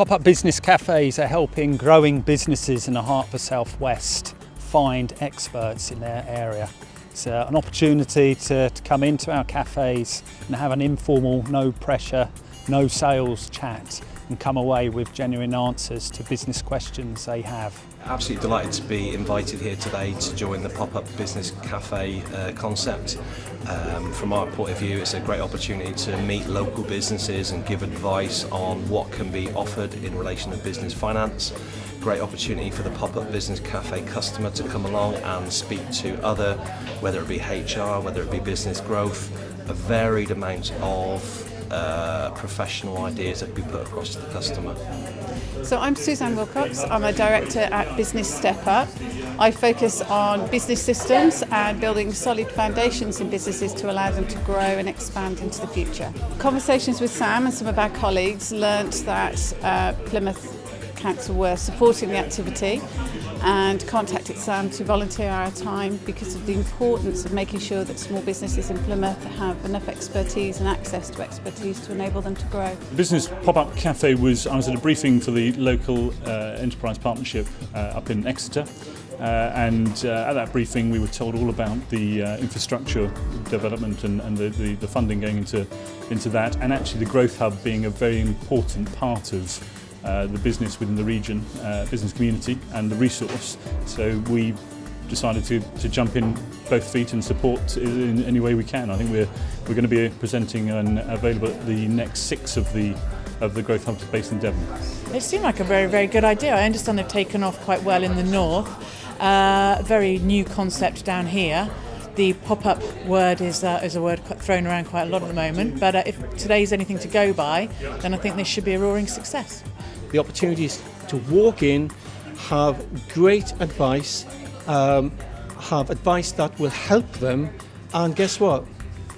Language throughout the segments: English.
Pop-up business cafes are helping growing businesses in the Hertford South West find experts in their area. It's an opportunity to come into our cafes and have an informal, no pressure, no sales chat and come away with genuine answers to business questions they have. Absolutely delighted to be invited here today to join the Pop-up Business Cafe concept. From our point of view, it's a great opportunity to meet local businesses and give advice on what can be offered in relation to business finance. Great opportunity for the Pop-up Business Cafe customer to come along and speak to other, whether it be HR, whether it be business growth, a varied amount of professional ideas that we put across to the customer. So I'm Suzanne Wilcox, I'm a director at Business Step Up. I focus on business systems and building solid foundations in businesses to allow them to grow and expand into the future. Conversations with Sam and some of our colleagues learnt that Plymouth Council were supporting the activity and contacted Sam to volunteer our time because of the importance of making sure that small businesses in Plymouth have enough expertise and access to expertise to enable them to grow. The Business Pop-Up Cafe I was at a briefing for the local enterprise partnership up in Exeter. And at that briefing we were told all about the infrastructure development and the funding going into that, and actually the Growth Hub being a very important part of the business within the region, business community and the resource. So we decided to jump in both feet and support in any way we can. I think we're going to be presenting and available at the next 6 of the Growth Hubs based in Devon. It seemed like a very, very good idea. I understand they've taken off quite well in the north. Very new concept down here. The pop-up word is a word thrown around quite a lot at the moment, but if today's anything to go by, then I think this should be a roaring success. The opportunities to walk in, have great advice, have advice that will help them, and guess what?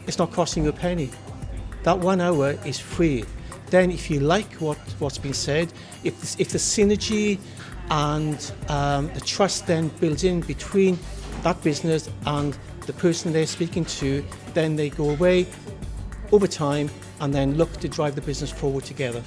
It's not costing you a penny. That 1 hour is free. Then if you like what's been said, if the synergy and the trust then builds in between that business and the person they're speaking to, then they go away over time and then look to drive the business forward together.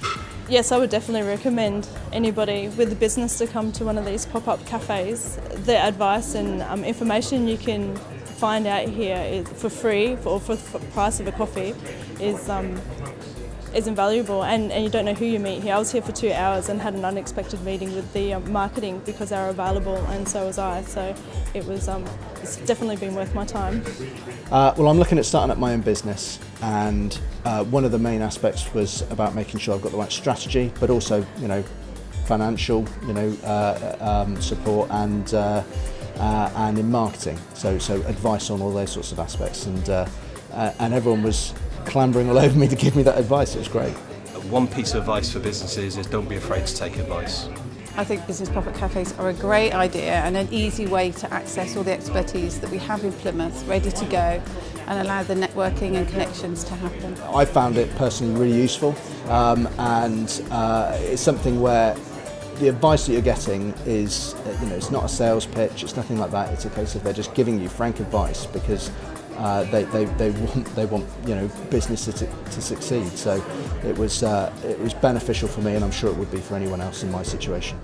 Yes, I would definitely recommend anybody with a business to come to one of these pop-up cafes. The advice and information you can find out here is for free or for the price of a coffee is invaluable, and you don't know who you meet here. I was here for 2 hours and had an unexpected meeting with the marketing because they were available, and so was I. So it's definitely been worth my time. Well, I'm looking at starting up my own business, and one of the main aspects was about making sure I've got the right strategy, but also, financial, support and in marketing. So advice on all those sorts of aspects, and everyone was clambering all over me to give me that advice. It was great. One piece of advice for businesses is don't be afraid to take advice. I think business pop-up cafes are a great idea and an easy way to access all the expertise that we have in Plymouth ready to go and allow the networking and connections to happen. I found it personally really useful, and it's something where the advice that you're getting is, it's not a sales pitch, it's nothing like that. It's a case of they're just giving you frank advice because they want businesses to succeed. So it was beneficial for me, and I'm sure it would be for anyone else in my situation.